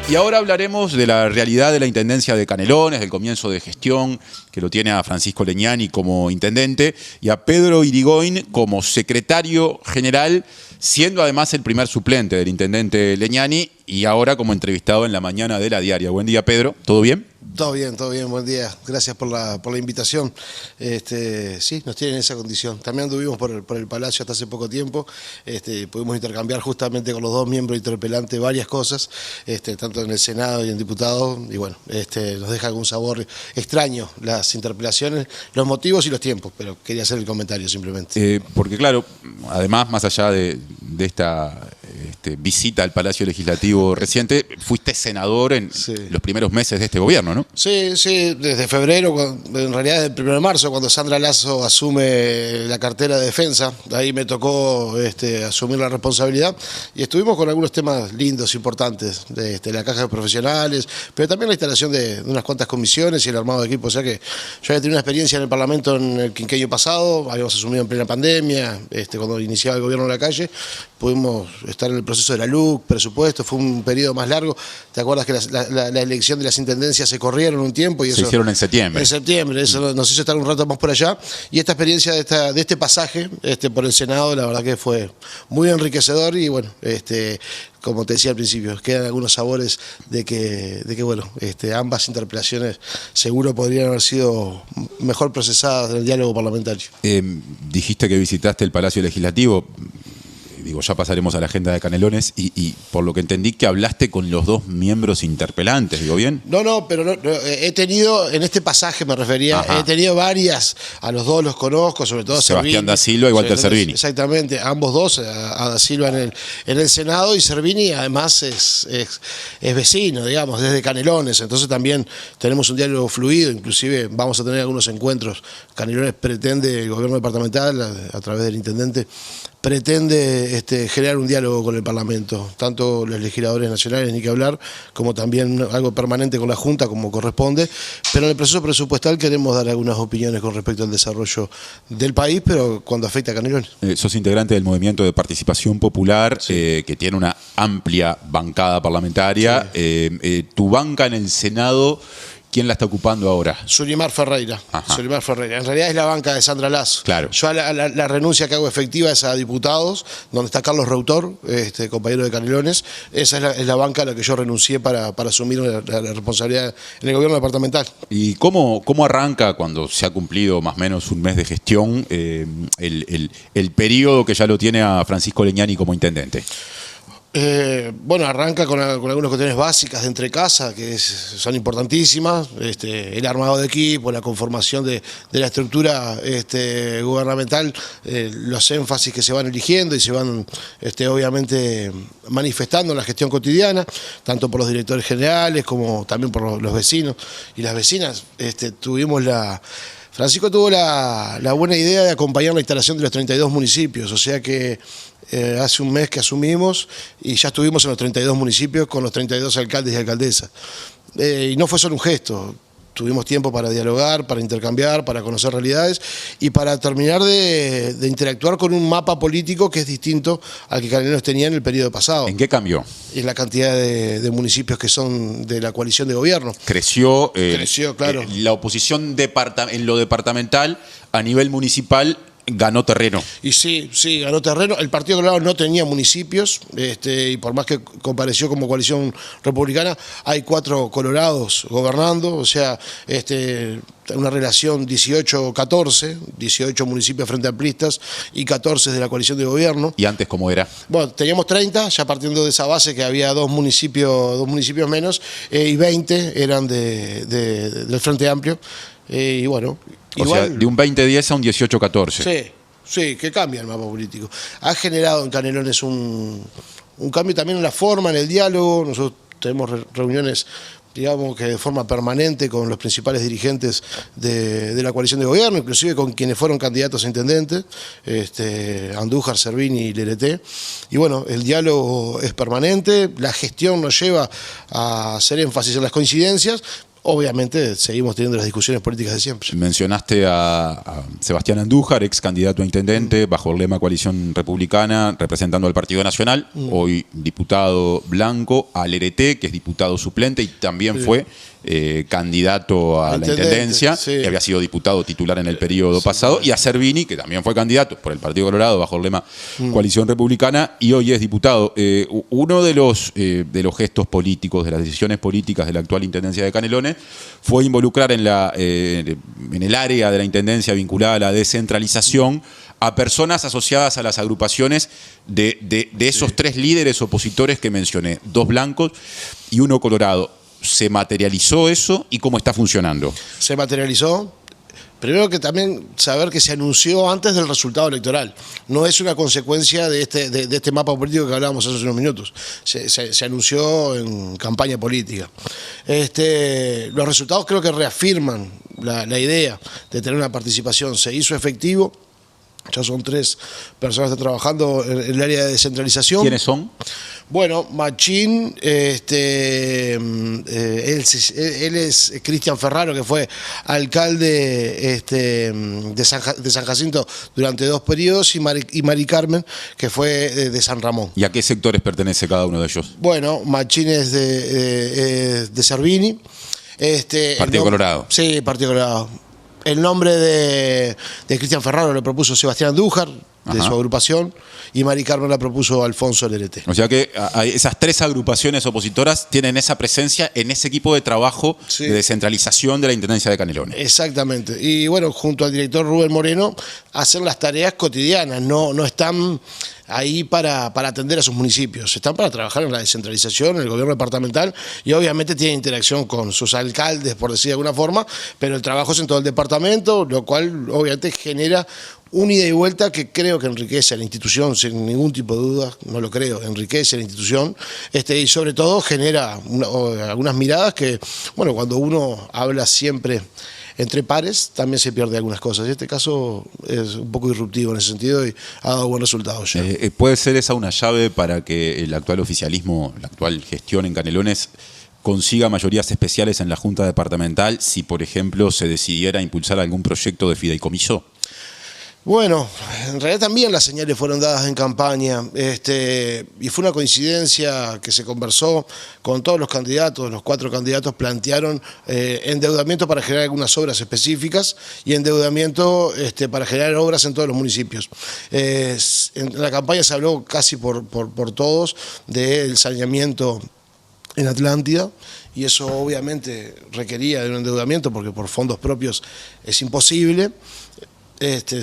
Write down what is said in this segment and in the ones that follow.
Y ahora hablaremos de la realidad de la Intendencia de Canelones, del comienzo de gestión, que lo tiene a Francisco Legnani como intendente y a Pedro Irigoyen como secretario general, siendo además el primer suplente del intendente Legnani y ahora como entrevistado en la mañana de La Diaria. Buen día, Pedro. ¿Todo bien? Todo bien, buen día. Gracias por la invitación. Sí, nos tienen en esa condición. También anduvimos por el Palacio hasta hace poco tiempo. Pudimos intercambiar justamente con los dos miembros interpelantes varias cosas, tanto en el Senado y en Diputados. Y bueno, nos deja algún sabor extraño las interpelaciones, los motivos y los tiempos, pero quería hacer el comentario simplemente. Porque claro, además, más allá de esta visita al Palacio Legislativo reciente, fuiste senador en los primeros meses de este gobierno, ¿no? Sí, desde febrero, en realidad desde el 1 de marzo, cuando Sandra Lasso asume la cartera de defensa, ahí me tocó asumir la responsabilidad y estuvimos con algunos temas lindos, importantes, de la caja de profesionales, pero también la instalación de unas cuantas comisiones y el armado de equipo. O sea que yo había tenido una experiencia en el Parlamento en el quinquenio pasado, habíamos asumido en plena pandemia, cuando iniciaba el gobierno en la calle, pudimos estar en el proceso de la LUC, presupuesto, fue un periodo más largo. ¿Te acuerdas que la elección de las intendencias se corrieron un tiempo? Y se hicieron en septiembre. En septiembre, eso nos hizo estar un rato más por allá. Y esta experiencia de este pasaje por el Senado, la verdad que fue muy enriquecedor y bueno, como te decía al principio, quedan algunos sabores de que bueno, ambas interpelaciones seguro podrían haber sido mejor procesadas en el diálogo parlamentario. Dijiste que visitaste el Palacio Legislativo. Digo, ya pasaremos a la agenda de Canelones y por lo que entendí que hablaste con los dos miembros interpelantes, ¿digo bien? No, pero he tenido, en este pasaje me refería, he tenido varias, a los dos los conozco, sobre todo a Sebastián Da Silva y Walter Servini. Exactamente, ambos dos, a Da Silva en el Senado y Servini además es vecino, digamos, desde Canelones, entonces también tenemos un diálogo fluido, inclusive vamos a tener algunos encuentros. Canelones pretende, el gobierno departamental, a través del intendente, pretende generar un diálogo con el Parlamento, tanto los legisladores nacionales, ni que hablar, como también algo permanente con la Junta, como corresponde, pero en el proceso presupuestal queremos dar algunas opiniones con respecto al desarrollo del país, pero cuando afecta a Canelones. Sos integrante del Movimiento de Participación Popular, sí, que tiene una amplia bancada parlamentaria. Sí. Tu banca en el Senado, ¿quién la está ocupando ahora? Sulimar Ferreira. Sulimar Ferreira. En realidad es la banca de Sandra Lasso. Claro. Yo la renuncia que hago efectiva es a diputados, donde está Carlos Reutor, compañero de Canelones. Esa es la banca a la que yo renuncié para asumir la responsabilidad en el gobierno departamental. ¿Y cómo arranca, cuando se ha cumplido más o menos un mes de gestión, el periodo que ya lo tiene a Francisco Legnani como intendente? Bueno, arranca con algunas cuestiones básicas de entrecasa, que son importantísimas, el armado de equipo, la conformación de la estructura gubernamental, los énfasis que se van eligiendo y se van obviamente manifestando en la gestión cotidiana, tanto por los directores generales como también por los vecinos y las vecinas. Francisco tuvo la buena idea de acompañar la instalación de los 32 municipios, o sea que hace un mes que asumimos y ya estuvimos en los 32 municipios con los 32 alcaldes y alcaldesas. Y no fue solo un gesto, tuvimos tiempo para dialogar, para intercambiar, para conocer realidades y para terminar de interactuar con un mapa político que es distinto al que Canelones tenía en el periodo pasado. ¿En qué cambió? En la cantidad de municipios que son de la coalición de gobierno. Creció, claro. La oposición en lo departamental a nivel municipal ganó terreno. Y sí, ganó terreno. El Partido Colorado no tenía municipios, y por más que compareció como coalición republicana, hay 4 colorados gobernando, o sea, una relación 18-14, 18 municipios frente amplistas y 14 de la coalición de gobierno. ¿Y antes cómo era? Bueno, teníamos 30, ya partiendo de esa base que había dos municipios menos, y 20 eran del Frente Amplio, y bueno. Igual, o sea, de un 20-10 a un 18-14. Sí, que cambia el mapa político. Ha generado en Canelones un cambio también en la forma, en el diálogo. Nosotros tenemos reuniones, digamos que de forma permanente con los principales dirigentes de la coalición de gobierno, inclusive con quienes fueron candidatos a intendente, Andújar, Servini y Lereté. Y bueno, el diálogo es permanente, la gestión nos lleva a hacer énfasis en las coincidencias. obviamente seguimos teniendo las discusiones políticas de siempre. Mencionaste a Sebastián Andújar, ex candidato a intendente, bajo el lema Coalición Republicana, representando al Partido Nacional, hoy diputado blanco, al RT, que es diputado suplente y también fue candidato a la intendencia, que había sido diputado titular en el periodo pasado, y a Servini, que también fue candidato por el Partido Colorado bajo el lema Coalición Republicana, y hoy es diputado. Uno de los gestos políticos, de las decisiones políticas de la actual intendencia de Canelones, fue involucrar en el área de la intendencia vinculada a la descentralización a personas asociadas a las agrupaciones de esos tres líderes opositores que mencioné, 2 blancos y 1 colorado. ¿Se materializó eso y cómo está funcionando? Se materializó. Primero que también saber que se anunció antes del resultado electoral. No es una consecuencia de este mapa político que hablábamos hace unos minutos. Se anunció en campaña política. Los resultados creo que reafirman la idea de tener una participación. Se hizo efectivo. Ya son 3 personas que están trabajando en el área de descentralización. ¿Quiénes son? Bueno, Machín, él es Cristian Ferraro, que fue alcalde de San Jacinto durante 2 periodos, y Mari Carmen, que fue de San Ramón. ¿Y a qué sectores pertenece cada uno de ellos? Bueno, Machín es de Servini. Partido Colorado. Sí, Partido Colorado. El nombre de Cristian Ferraro lo propuso Sebastián Andújar, de su agrupación, y Mari Carmen la propuso Alfonso Lerete. O sea que esas 3 agrupaciones opositoras tienen esa presencia en ese equipo de trabajo de descentralización de la Intendencia de Canelones. Exactamente. Y bueno, junto al director Rubén Moreno, hacen las tareas cotidianas, no están ahí para atender a sus municipios, están para trabajar en la descentralización, en el gobierno departamental, y obviamente tienen interacción con sus alcaldes, por decir de alguna forma, pero el trabajo es en todo el departamento, lo cual obviamente genera un ida y vuelta que creo que enriquece a la institución, sin ningún tipo de duda, no lo creo, enriquece a la institución, y sobre todo genera algunas miradas que, bueno, cuando uno habla siempre entre pares, también se pierde algunas cosas. Y este caso es un poco disruptivo en ese sentido y ha dado buen resultado ya. ¿Puede ser esa una llave para que el actual oficialismo, la actual gestión en Canelones, consiga mayorías especiales en la Junta Departamental si, por ejemplo, se decidiera impulsar algún proyecto de fideicomiso? Bueno, en realidad también las señales fueron dadas en campaña, y fue una coincidencia que se conversó con todos los candidatos. Los 4 candidatos plantearon endeudamiento para generar algunas obras específicas y endeudamiento para generar obras en todos los municipios. En la campaña se habló casi por todos del saneamiento en Atlántida, y eso obviamente requería de un endeudamiento porque por fondos propios es imposible.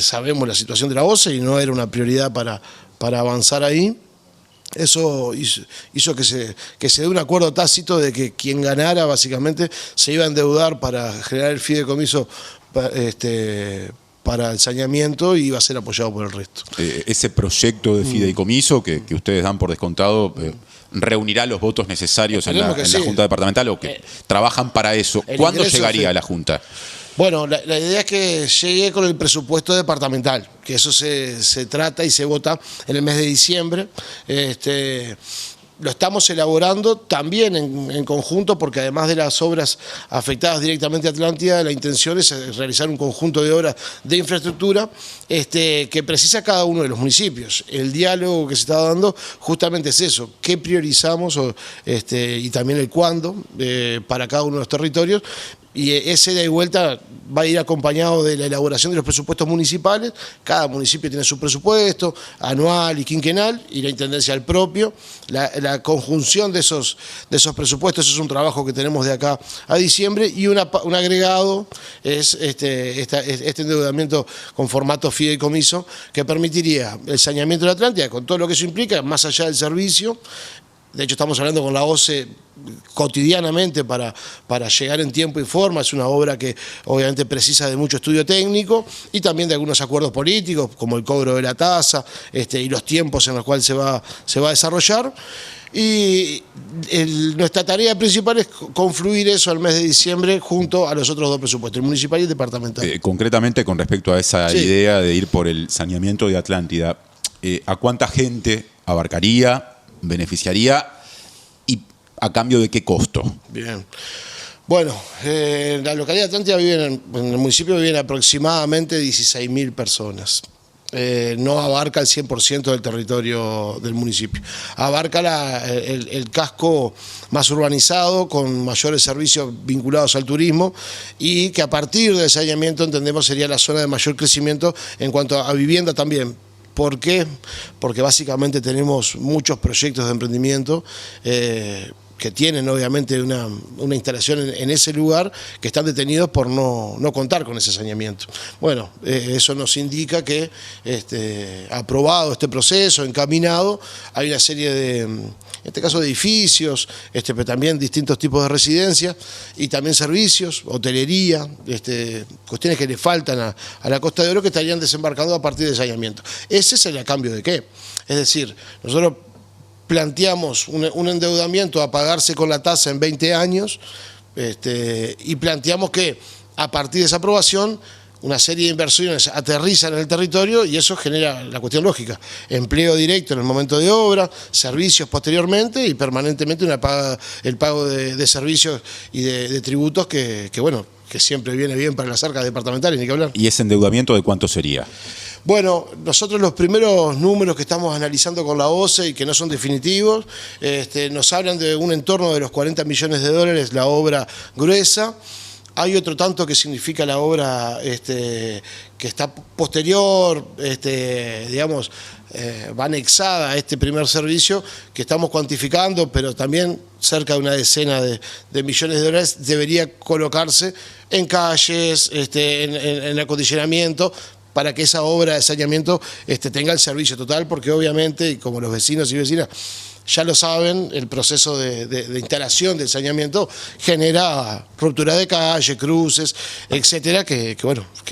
Sabemos la situación de la OCE y no era una prioridad para avanzar ahí. Eso hizo que se dé un acuerdo tácito de que quien ganara básicamente se iba a endeudar para generar el fideicomiso para el saneamiento y iba a ser apoyado por el resto. Ese proyecto de fideicomiso que ustedes dan por descontado reunirá los votos necesarios en la Junta Departamental, o que trabajan para eso. ¿Cuándo llegaría a la Junta? Bueno, la idea es que llegue con el presupuesto departamental, que eso se trata y se vota en el mes de diciembre. Lo estamos elaborando también en conjunto, porque además de las obras afectadas directamente a Atlántida, la intención es realizar un conjunto de obras de infraestructura que precisa cada uno de los municipios. El diálogo que se está dando justamente es eso, qué priorizamos y también el cuándo para cada uno de los territorios. Y ese ida y vuelta va a ir acompañado de la elaboración de los presupuestos municipales. Cada municipio tiene su presupuesto anual y quinquenal, y la intendencia el propio. La conjunción de esos presupuestos es un trabajo que tenemos de acá a diciembre, y un agregado es este endeudamiento con formato fideicomiso, que permitiría el saneamiento de la Atlántida con todo lo que eso implica, más allá del servicio. De hecho, estamos hablando con la OCE cotidianamente para llegar en tiempo y forma. Es una obra que obviamente precisa de mucho estudio técnico y también de algunos acuerdos políticos, como el cobro de la tasa y los tiempos en los cuales se va a desarrollar. Y nuestra tarea principal es confluir eso al mes de diciembre junto a los otros 2 presupuestos, el municipal y el departamental. Concretamente, con respecto a esa idea de ir por el saneamiento de Atlántida, ¿a cuánta gente abarcaría, beneficiaría y a cambio de qué costo? Bien. Bueno, en la localidad de Atlántida en el municipio viven aproximadamente 16.000 personas. No abarca el 100% del territorio del municipio. Abarca el casco más urbanizado, con mayores servicios vinculados al turismo, y que a partir del saneamiento entendemos sería la zona de mayor crecimiento en cuanto a vivienda también. ¿Por qué? Porque básicamente tenemos muchos proyectos de emprendimiento que tienen obviamente una instalación en ese lugar, que están detenidos por no contar con ese saneamiento. Bueno, eso nos indica que aprobado este proceso, encaminado, hay una serie de, en este caso, de edificios, pero también distintos tipos de residencias y también servicios, hotelería, cuestiones que le faltan a la Costa de Oro, que estarían desembarcando a partir del saneamiento. ¿Ese es el a cambio de qué? Es decir, nosotros planteamos un endeudamiento a pagarse con la tasa en 20 años y planteamos que a partir de esa aprobación una serie de inversiones aterrizan en el territorio y eso genera la cuestión lógica: empleo directo en el momento de obra, servicios posteriormente y permanentemente el pago de servicios y de tributos que siempre viene bien para las arcas departamentales, ni que hablar. ¿Y ese endeudamiento de cuánto sería? Bueno, nosotros los primeros números que estamos analizando con la OCE y que no son definitivos, nos hablan de un entorno de los 40 millones de dólares la obra gruesa. Hay otro tanto que significa la obra que está posterior, digamos, va anexada a este primer servicio, que estamos cuantificando, pero también cerca de una decena de millones de dólares debería colocarse en calles, en acondicionamiento, para que esa obra de saneamiento tenga el servicio total, porque obviamente, y como los vecinos y vecinas ya lo saben, el proceso de instalación del saneamiento genera ruptura de calle, cruces, etcétera, que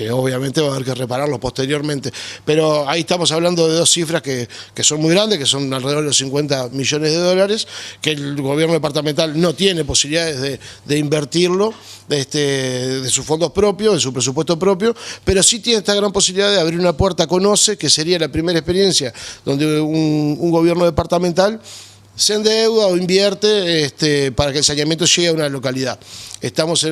obviamente va a haber que repararlo posteriormente. Pero ahí estamos hablando de dos cifras que son muy grandes, que son alrededor de los 50 millones de dólares, que el gobierno departamental no tiene posibilidades de invertirlo de sus fondos propios, de su presupuesto propio, pero sí tiene esta gran posibilidad de abrir una puerta con OCE, que sería la primera experiencia donde un gobierno departamental se endeuda o invierte para que el saneamiento llegue a una localidad. Estamos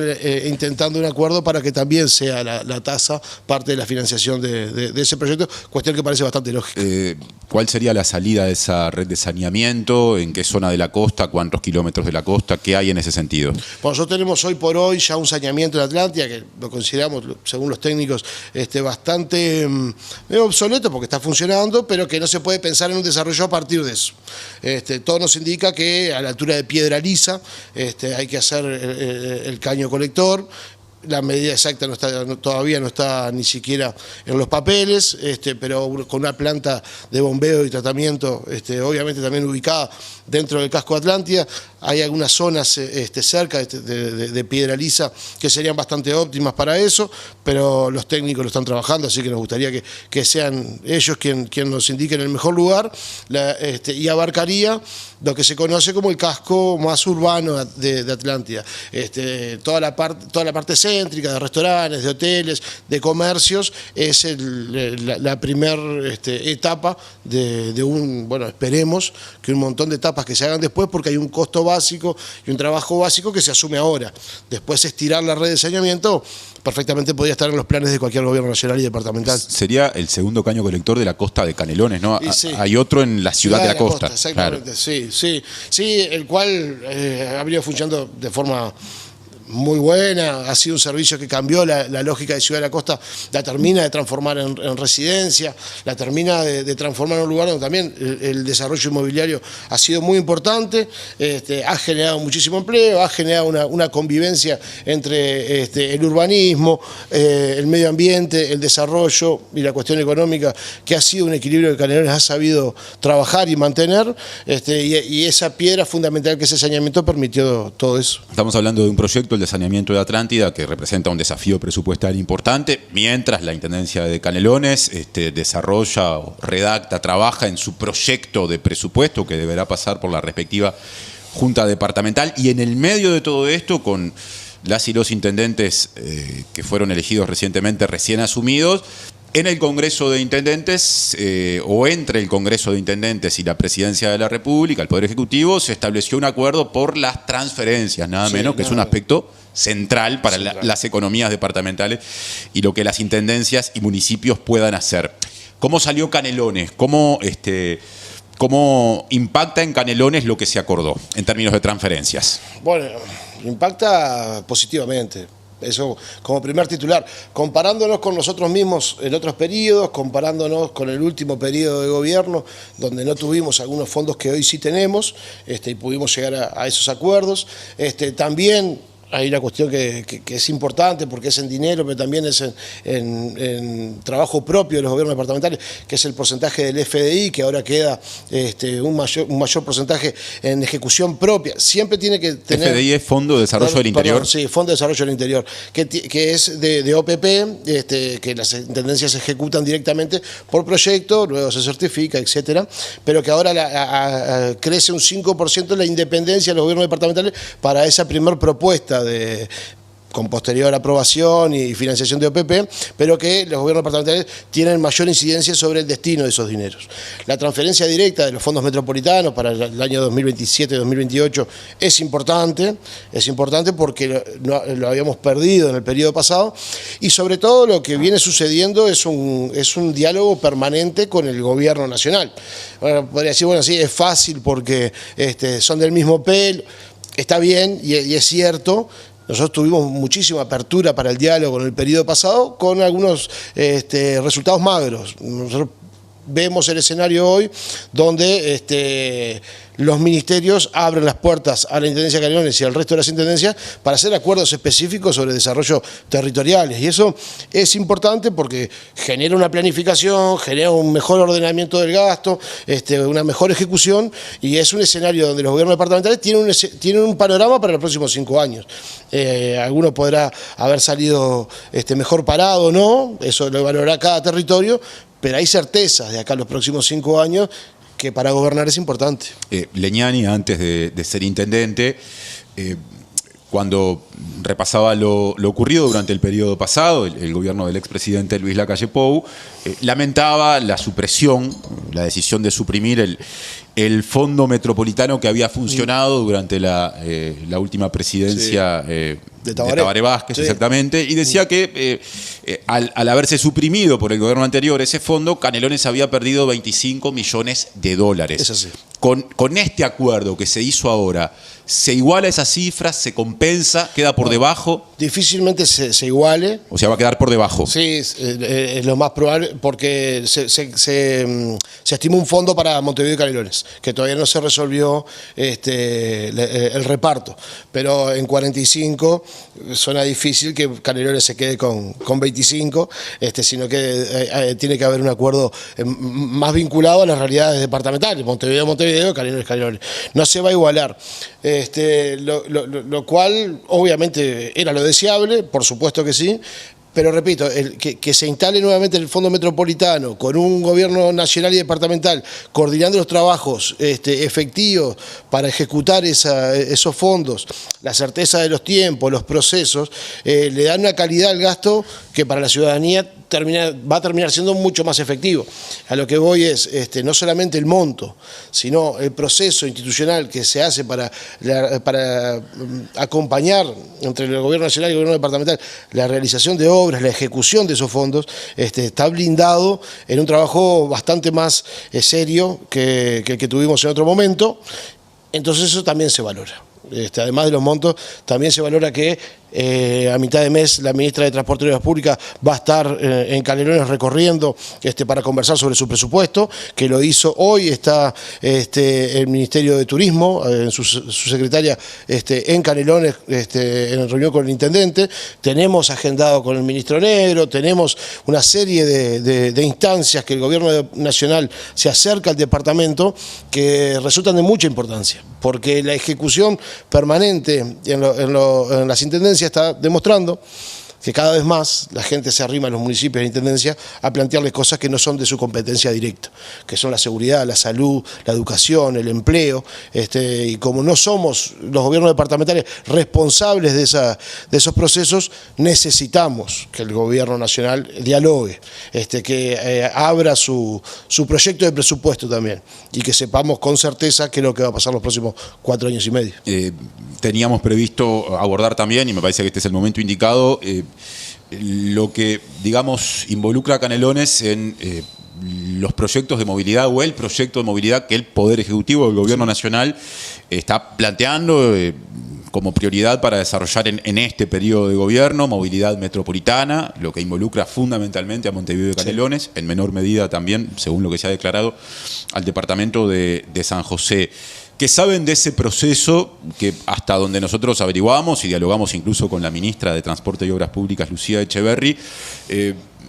intentando un acuerdo para que también sea la tasa parte de la financiación de ese proyecto, cuestión que parece bastante lógica. ¿Cuál sería la salida de esa red de saneamiento? ¿En qué zona de la costa? ¿Cuántos kilómetros de la costa? ¿Qué hay en ese sentido? Bueno, nosotros tenemos hoy por hoy ya un saneamiento en Atlántida que lo consideramos, según los técnicos, bastante obsoleto, porque está funcionando, pero que no se puede pensar en un desarrollo a partir de eso. Todo nos indica que a la altura de Piedra Lisa hay que hacer el caño colector. La medida exacta todavía no está ni siquiera en los papeles, pero con una planta de bombeo y tratamiento, obviamente también ubicada dentro del casco de Atlántida. Hay algunas zonas cerca de Piedra Lisa que serían bastante óptimas para eso, pero los técnicos lo están trabajando, así que nos gustaría que sean ellos quien nos indiquen el mejor lugar, y abarcaría lo que se conoce como el casco más urbano de Atlántida. Toda la parte céntrica de restaurantes, de hoteles, de comercios, es la primera etapa de esperemos que un montón de etapas que se hagan después, porque hay un costo básico y un trabajo básico que se asume ahora. Después estirar la red de saneamiento perfectamente podría estar en los planes de cualquier gobierno nacional y departamental. Sería el segundo caño colector de la costa de Canelones, ¿no? Sí. Hay otro en la ciudad de la costa. Exactamente, claro. Sí, el cual ha venido funcionando de forma muy buena, ha sido un servicio que cambió la lógica de Ciudad de la Costa, la termina de transformar en residencia, la termina de transformar en un lugar donde también el desarrollo inmobiliario ha sido muy importante, ha generado muchísimo empleo, ha generado una convivencia entre el urbanismo, el medio ambiente, el desarrollo y la cuestión económica, que ha sido un equilibrio que Canelones ha sabido trabajar y mantener, y esa piedra fundamental que es el saneamiento permitió todo eso. Estamos hablando de un proyecto, el de saneamiento de Atlántida, que representa un desafío presupuestal importante, mientras la Intendencia de Canelones desarrolla, redacta, trabaja en su proyecto de presupuesto que deberá pasar por la respectiva Junta Departamental, y en el medio de todo esto, con las y los intendentes que fueron elegidos recientemente, recién asumidos, En el Congreso de Intendentes, o entre el Congreso de Intendentes y la Presidencia de la República, el Poder Ejecutivo, se estableció un acuerdo por las transferencias, nada menos, que es un aspecto central para las economías departamentales y lo que las intendencias y municipios puedan hacer. ¿Cómo salió Canelones? ¿Cómo impacta en Canelones lo que se acordó en términos de transferencias? Bueno, impacta positivamente. Eso como primer titular, comparándonos con nosotros mismos en otros periodos, comparándonos con el último periodo de gobierno, donde no tuvimos algunos fondos que hoy sí tenemos, y pudimos llegar a esos acuerdos. También hay una cuestión que es importante porque es en dinero, pero también es en trabajo propio de los gobiernos departamentales, que es el porcentaje del FDI, que ahora queda un mayor porcentaje en ejecución propia. Siempre tiene que tener... FDI es Fondo de Desarrollo del Interior. Perdón, sí, Fondo de Desarrollo del Interior, que es de OPP, que las intendencias ejecutan directamente por proyecto, luego se certifica, etcétera, pero que ahora crece un 5% la independencia de los gobiernos departamentales para esa primer propuesta con posterior aprobación y financiación de OPP, pero que los gobiernos departamentales tienen mayor incidencia sobre el destino de esos dineros. La transferencia directa de los fondos metropolitanos para el año 2027-2028 es importante porque lo habíamos perdido en el periodo pasado, y sobre todo lo que viene sucediendo es un diálogo permanente con el gobierno nacional. Bueno, podría decir, bueno, sí, es fácil porque son del mismo pelo. Está bien y es cierto, nosotros tuvimos muchísima apertura para el diálogo en el periodo pasado con algunos resultados magros. Nosotros vemos el escenario hoy donde los ministerios abren las puertas a la Intendencia de Canelones y al resto de las intendencias para hacer acuerdos específicos sobre desarrollo territoriales. Y eso es importante porque genera una planificación, genera un mejor ordenamiento del gasto, una mejor ejecución, y es un escenario donde los gobiernos departamentales tienen un panorama para los próximos 5 años. Alguno podrá haber salido mejor parado o no, eso lo valorará cada territorio, pero hay certezas de acá a los próximos 5 años que para gobernar es importante. Legnani, antes de ser intendente, cuando repasaba lo ocurrido durante el periodo pasado, el gobierno del expresidente Luis Lacalle Pou, lamentaba la supresión, la decisión de suprimir el fondo metropolitano que había funcionado durante la última presidencia de Tabaré Vázquez, sí, exactamente, y decía que al haberse suprimido por el gobierno anterior ese fondo, Canelones había perdido $25 millones. Es así. Con este acuerdo que se hizo ahora, ¿se iguala esa cifra? ¿Se compensa? ¿Queda por debajo? Difícilmente se iguale. O sea, va a quedar por debajo. Sí, es lo más probable porque se estima un fondo para Montevideo y Canelones, que todavía no se resolvió el reparto. Pero en 45 suena difícil que Canelones se quede con 25, sino que tiene que haber un acuerdo más vinculado a las realidades departamentales. Montevideo, Canelones. No se va a igualar. Lo cual obviamente era lo deseable, por supuesto que sí, pero repito, que se instale nuevamente el Fondo Metropolitano con un gobierno nacional y departamental coordinando los trabajos efectivos para ejecutar esos fondos, la certeza de los tiempos, los procesos, le dan una calidad al gasto que para la ciudadanía va a terminar siendo mucho más efectivo. A lo que voy es no solamente el monto, sino el proceso institucional que se hace para acompañar entre el gobierno nacional y el gobierno departamental la realización de obras, la ejecución de esos fondos, está blindado en un trabajo bastante más serio que el que tuvimos en otro momento. Entonces eso también se valora. Además de los montos, también se valora que a mitad de mes la ministra de Transporte y Obras Públicas va a estar en Canelones recorriendo para conversar sobre su presupuesto, que lo hizo hoy. Está el Ministerio de Turismo, su secretaria en Canelones, en reunión con el intendente. Tenemos agendado con el ministro Negro, tenemos una serie de instancias que el gobierno nacional se acerca al departamento que resultan de mucha importancia, porque la ejecución permanente en las intendencias está demostrando que cada vez más la gente se arrima a los municipios y a la intendencia a plantearles cosas que no son de su competencia directa, que son la seguridad, la salud, la educación, el empleo, y como no somos los gobiernos departamentales responsables de esos procesos, necesitamos que el gobierno nacional dialogue, que abra su proyecto de presupuesto también y que sepamos con certeza qué es lo que va a pasar los próximos 4 años y medio. Teníamos previsto abordar también, y me parece que este es el momento indicado, lo que, digamos, involucra a Canelones en los proyectos de movilidad o el proyecto de movilidad que el Poder Ejecutivo del Gobierno Nacional está planteando como prioridad para desarrollar en este periodo de gobierno, movilidad metropolitana, lo que involucra fundamentalmente a Montevideo y Canelones, en menor medida también, según lo que se ha declarado, al departamento de San José. ¿Qué saben de ese proceso que hasta donde nosotros averiguamos y dialogamos incluso con la ministra de Transporte y Obras Públicas, Lucía Echeverri,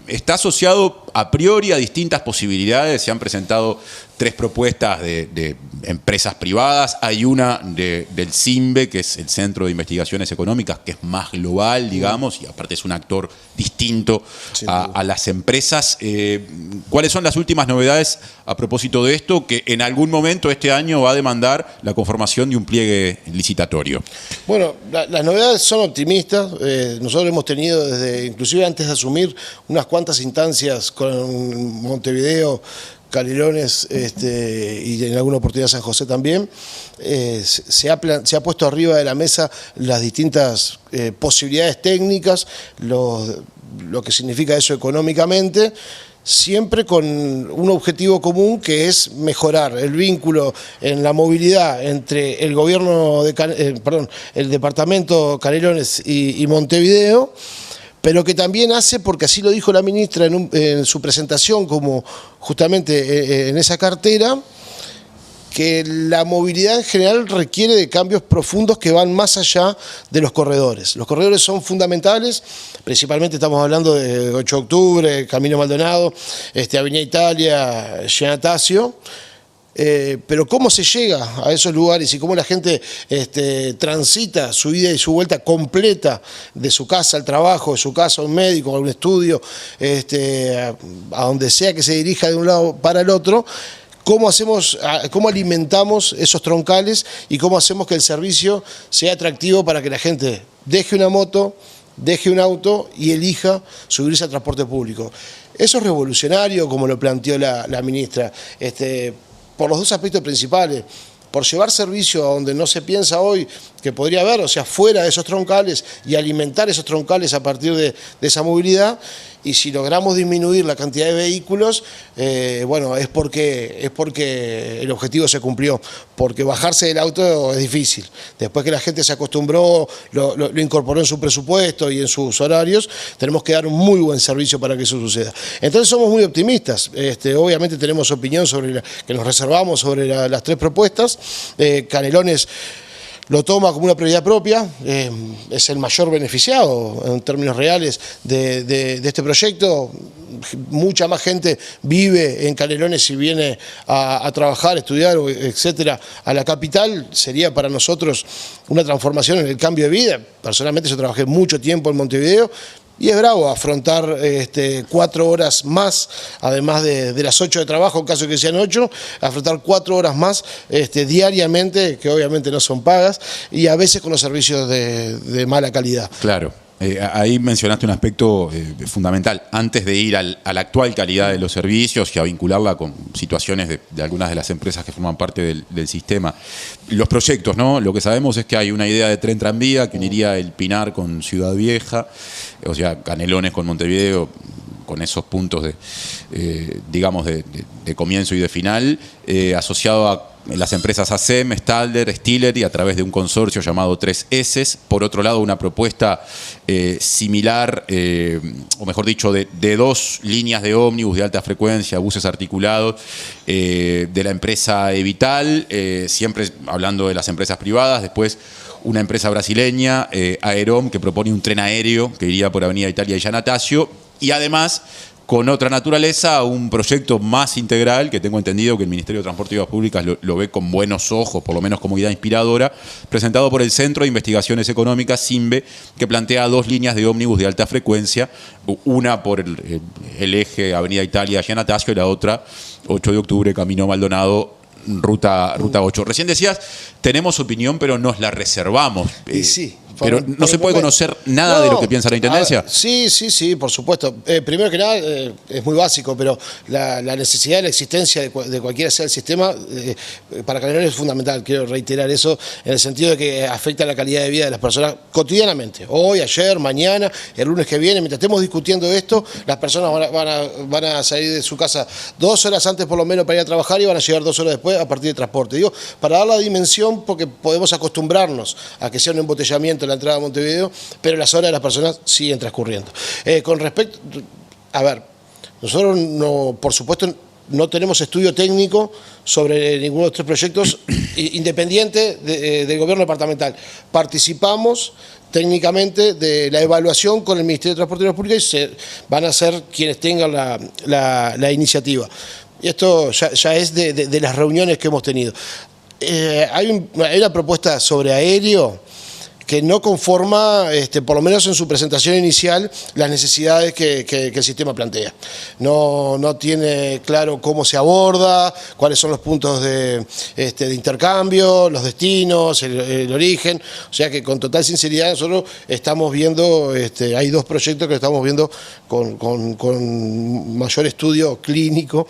está asociado a priori a distintas posibilidades? Se han presentado 3 propuestas de empresas privadas, hay una del CIMBE, que es el Centro de Investigaciones Económicas, que es más global, digamos, y aparte es un actor distinto a las empresas. ¿Cuáles son las últimas novedades a propósito de esto, que en algún momento este año va a demandar la conformación de un pliegue licitatorio? Bueno, las novedades son optimistas. Nosotros hemos tenido desde, inclusive antes de asumir, unas cuantas instancias con Montevideo, Canelones y en alguna oportunidad San José también. Se ha puesto arriba de la mesa las distintas posibilidades técnicas, lo que significa eso económicamente, siempre con un objetivo común, que es mejorar el vínculo en la movilidad entre el gobierno el departamento Canelones y Montevideo, pero que también hace, porque así lo dijo la ministra en su presentación, como justamente en esa cartera, que la movilidad en general requiere de cambios profundos que van más allá de los corredores. Los corredores son fundamentales, principalmente estamos hablando de 8 de octubre, Camino Maldonado, Avenida Italia, Giannatasio. Pero cómo se llega a esos lugares y cómo la gente transita su ida y su vuelta completa de su casa al trabajo, de su casa a un médico, a un estudio, a donde sea que se dirija de un lado para el otro, cómo alimentamos esos troncales y cómo hacemos que el servicio sea atractivo para que la gente deje una moto, deje un auto y elija subirse al transporte público. Eso es revolucionario, como lo planteó la ministra, por los 2 aspectos principales: por llevar servicio a donde no se piensa hoy que podría haber, o sea, fuera de esos troncales, y alimentar esos troncales a partir de esa movilidad. Y si logramos disminuir la cantidad de vehículos, bueno, es porque el objetivo se cumplió, porque bajarse del auto es difícil. Después que la gente se acostumbró, lo incorporó en su presupuesto y en sus horarios, tenemos que dar un muy buen servicio para que eso suceda. Entonces somos muy optimistas. Obviamente tenemos opinión que nos reservamos sobre las 3 propuestas. Canelones lo toma como una prioridad propia, es el mayor beneficiado en términos reales de este proyecto. Mucha más gente vive en Canelones y viene a trabajar, estudiar, etcétera, a la capital. Sería para nosotros una transformación en el cambio de vida. Personalmente yo trabajé mucho tiempo en Montevideo, y es bravo afrontar 4 horas más, además de las 8 de trabajo, en caso de que sean 8, afrontar 4 horas más diariamente, que obviamente no son pagas, y a veces con los servicios de mala calidad. Claro. Ahí mencionaste un aspecto fundamental. Antes de ir a la actual calidad de los servicios y a vincularla con situaciones de algunas de las empresas que forman parte del sistema, los proyectos, ¿no? Lo que sabemos es que hay una idea de tren tranvía que uniría el Pinar con Ciudad Vieja, o sea, Canelones con Montevideo, con esos puntos digamos, de comienzo y de final, asociado a las empresas ACEM, Stalder, Stiller, y a través de un consorcio llamado 3S. Por otro lado, una propuesta similar, o mejor dicho, de 2 líneas de ómnibus de alta frecuencia, buses articulados, de la empresa Evital, siempre hablando de las empresas privadas. Después una empresa brasileña, Aerom, que propone un tren aéreo que iría por Avenida Italia y Giannatasio, y además con otra naturaleza a un proyecto más integral, que tengo entendido que el Ministerio de Transporte y Obras Públicas lo ve con buenos ojos, por lo menos como idea inspiradora, presentado por el Centro de Investigaciones Económicas, CINVE, que plantea 2 líneas de ómnibus de alta frecuencia, una por el eje Avenida Italia, Giannatasio, y la otra 8 de octubre, Camino Maldonado, Ruta 8. Recién decías, tenemos opinión, pero nos la reservamos. Y sí. Pero no se puede conocer nada de lo que piensa la Intendencia. Sí, por supuesto. Primero que nada, es muy básico, pero la necesidad de la existencia de cualquiera sea el sistema, para Canelones es fundamental. Quiero reiterar eso, en el sentido de que afecta la calidad de vida de las personas cotidianamente. Hoy, ayer, mañana, el lunes que viene, mientras estemos discutiendo esto, las personas van a salir de su casa 2 horas antes por lo menos para ir a trabajar y van a llegar 2 horas después a partir de transporte. Digo, para dar la dimensión, porque podemos acostumbrarnos a que sea un embotellamiento la entrada a Montevideo, pero las horas de las personas siguen transcurriendo. Con respecto, a ver, nosotros no, por supuesto, no tenemos estudio técnico sobre ninguno de estos proyectos independiente del gobierno departamental. Participamos técnicamente de la evaluación con el Ministerio de Transporte y Obras Públicas y van a ser quienes tengan la iniciativa. Y esto ya es de las reuniones que hemos tenido. Hay una propuesta sobre aéreo que no conforma, por lo menos en su presentación inicial, las necesidades que el sistema plantea. No tiene claro cómo se aborda, cuáles son los puntos de intercambio, los destinos, el origen. O sea que con total sinceridad nosotros estamos viendo, hay 2 proyectos que estamos viendo con mayor estudio clínico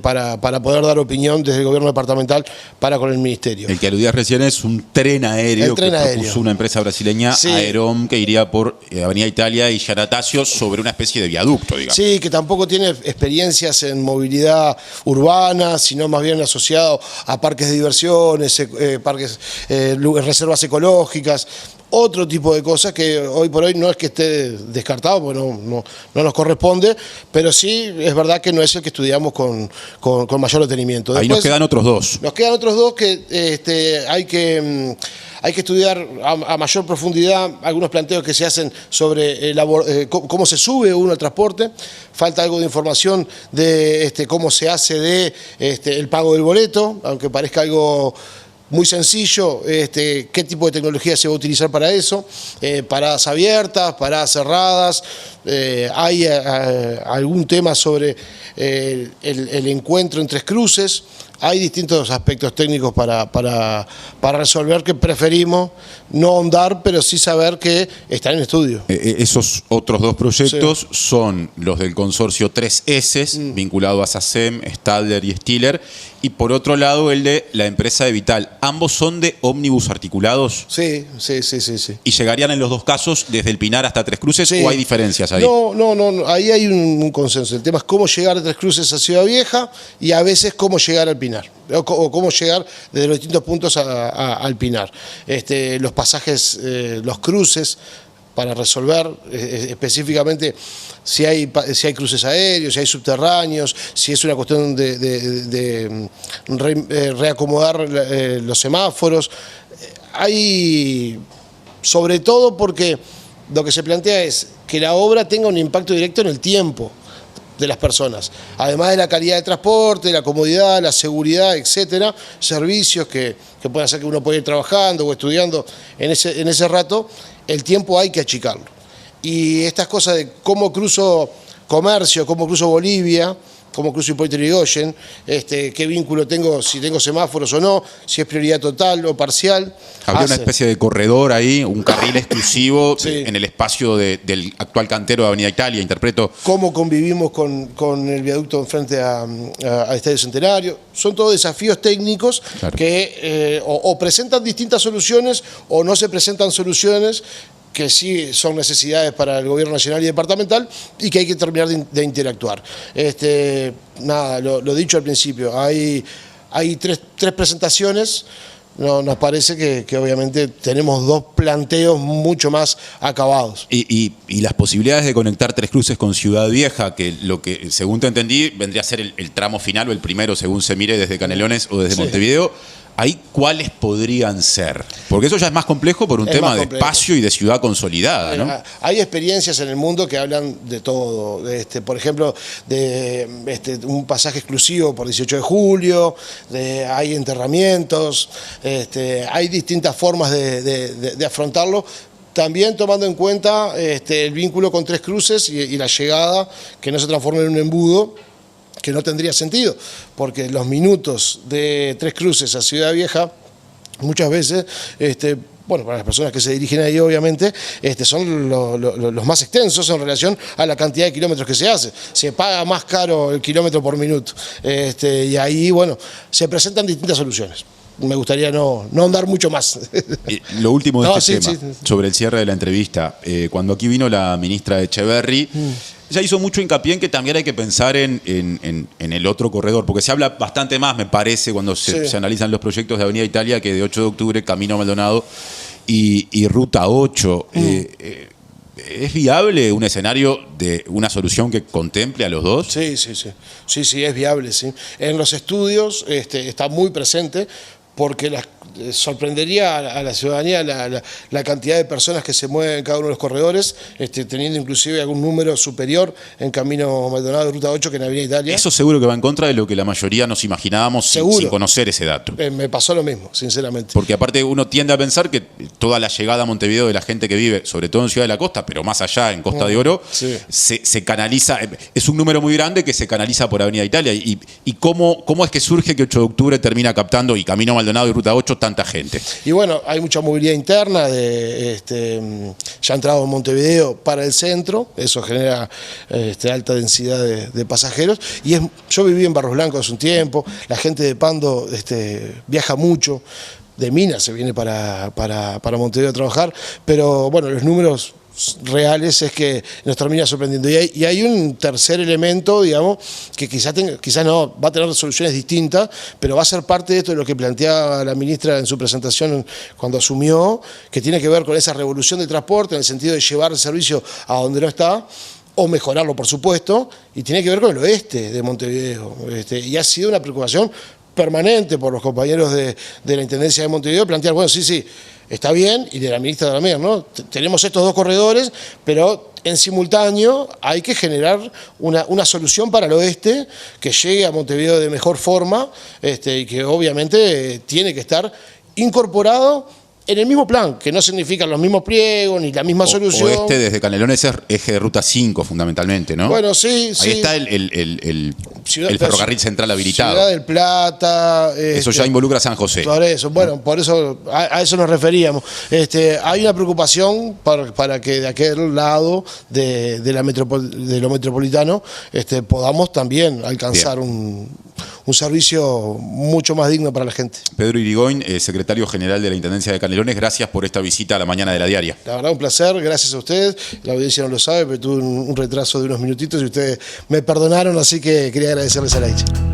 para poder dar opinión desde el gobierno departamental para con el ministerio. El que aludías recién es un tren aéreo propuso una empresa brasileña, sí, Aerom, que iría por Avenida Italia y Giannatasio sobre una especie de viaducto, digamos. Sí, que tampoco tiene experiencias en movilidad urbana, sino más bien asociado a parques de diversiones, reservas ecológicas, otro tipo de cosas que hoy por hoy no es que esté descartado, porque no nos corresponde, pero sí es verdad que no es el que estudiamos con mayor detenimiento. Después, ahí nos quedan otros 2. Nos quedan otros 2 que hay que estudiar a mayor profundidad algunos planteos que se hacen sobre cómo se sube uno al transporte. Falta algo de información de cómo se hace el pago del boleto, aunque parezca algo muy sencillo, qué tipo de tecnología se va a utilizar para eso, paradas abiertas, paradas cerradas, hay algún tema sobre el encuentro en 3 cruces. Hay distintos aspectos técnicos para resolver que preferimos no ahondar, pero sí saber que están en estudio. Esos otros 2 proyectos son los del consorcio 3S, vinculado a SACEM, Stadler y Stiller, y por otro lado el de la empresa de Vital. ¿Ambos son de ómnibus articulados? Sí. ¿Y llegarían en los 2 casos desde el Pinar hasta 3 Cruces o hay diferencias ahí? No, ahí hay un consenso. El tema es cómo llegar de 3 Cruces a Ciudad Vieja y a veces cómo llegar al Pinar, o cómo llegar desde los distintos puntos al Pinar. Los pasajes, los cruces, para resolver específicamente si hay cruces aéreos, si hay subterráneos, si es una cuestión de reacomodar los semáforos. Hay, sobre todo porque lo que se plantea es que la obra tenga un impacto directo en el tiempo de las personas, además de la calidad de transporte, la comodidad, la seguridad, etcétera, servicios que pueden hacer que uno pueda ir trabajando o estudiando en ese rato. El tiempo hay que achicarlo. Y estas cosas de cómo cruzo comercio, cómo cruzo Bolivia, cómo cruzo Hipólito Yrigoyen, qué vínculo tengo, si tengo semáforos o no, si es prioridad total o parcial. Había una especie de corredor ahí, un carril exclusivo en el espacio del actual cantero de Avenida Italia, interpreto. Cómo convivimos con el viaducto enfrente al Estadio Centenario. Son todos desafíos técnicos, claro, que o presentan distintas soluciones o no se presentan soluciones que sí son necesidades para el gobierno nacional y departamental y que hay que terminar de interactuar. Lo dicho al principio, hay tres presentaciones. No, nos parece que obviamente tenemos 2 planteos mucho más acabados. Y las posibilidades de conectar 3 Cruces con Ciudad Vieja, que lo que, según te entendí, vendría a ser el tramo final o el primero, según se mire desde Canelones o desde Montevideo. ¿Ahí cuáles podrían ser? Porque eso ya es más complejo por un tema de espacio y de ciudad consolidada, ¿no? Hay experiencias en el mundo que hablan de todo. Por ejemplo, de un pasaje exclusivo por 18 de julio, hay enterramientos, hay distintas formas de afrontarlo. También tomando en cuenta el vínculo con Tres Cruces y la llegada, que no se transforme en un embudo, que no tendría sentido, porque los minutos de Tres Cruces a Ciudad Vieja, muchas veces, bueno, para las personas que se dirigen ahí, obviamente, son los más extensos en relación a la cantidad de kilómetros que se hace. Se paga más caro el kilómetro por minuto. Y ahí, bueno, se presentan distintas soluciones. Me gustaría no ahondar mucho más. Lo último de tema, sobre el cierre de la entrevista. Cuando aquí vino la ministra Echeverri, ella hizo mucho hincapié en que también hay que pensar en el otro corredor, porque se habla bastante más, me parece, cuando se analizan los proyectos de Avenida Italia, que de 8 de octubre, Camino Maldonado y Ruta 8. ¿Es viable un escenario de una solución que contemple a los dos? Sí, es viable, sí. En los estudios está muy presente, porque sorprendería a la ciudadanía la cantidad de personas que se mueven en cada uno de los corredores, teniendo inclusive algún número superior en Camino Maldonado de Ruta 8 que en Avenida Italia. Eso seguro que va en contra de lo que la mayoría nos imaginábamos sin conocer ese dato. Me pasó lo mismo, sinceramente. Porque aparte uno tiende a pensar que toda la llegada a Montevideo de la gente que vive, sobre todo en Ciudad de la Costa, pero más allá, en Costa de Oro, se canaliza, es un número muy grande que se canaliza por Avenida Italia. ¿Y cómo es que surge que 8 de octubre termina captando y Camino Maldonado y Ruta 8 tanta gente? Y bueno, hay mucha movilidad interna, ya entrado en Montevideo para el centro, eso genera alta densidad de pasajeros. Y yo viví en Barros Blancos hace un tiempo, la gente de Pando viaja mucho, de Minas se viene para Montevideo a trabajar, pero bueno, los números reales es que nos termina sorprendiendo. Y hay un tercer elemento, digamos, que quizás no va a tener soluciones distintas, pero va a ser parte de esto de lo que planteaba la ministra en su presentación cuando asumió, que tiene que ver con esa revolución del transporte, en el sentido de llevar el servicio a donde no está, o mejorarlo, por supuesto, y tiene que ver con el oeste de Montevideo. Y ha sido una preocupación permanente por los compañeros de la Intendencia de Montevideo, plantear, bueno, sí, está bien, y de la ministra también, ¿no? Tenemos estos dos corredores, pero en simultáneo hay que generar una solución para el oeste que llegue a Montevideo de mejor forma, y que obviamente tiene que estar incorporado en el mismo plan, que no significan los mismos pliegos ni la misma solución. Oeste desde Canelones es eje de Ruta 5 fundamentalmente, ¿no? Bueno, sí. Ahí está el ferrocarril central habilitado. Ciudad del Plata. Eso ya involucra a San José. Por eso, bueno, por eso a eso nos referíamos. Hay una preocupación para que de aquel lado de lo metropolitano podamos también alcanzar un servicio mucho más digno para la gente. Pedro Irigoyen, secretario general de la Intendencia de Canelones, gracias por esta visita a la mañana de la diaria. La verdad, un placer, gracias a ustedes. La audiencia no lo sabe, pero tuve un retraso de unos minutitos y ustedes me perdonaron, así que quería agradecerles al aire.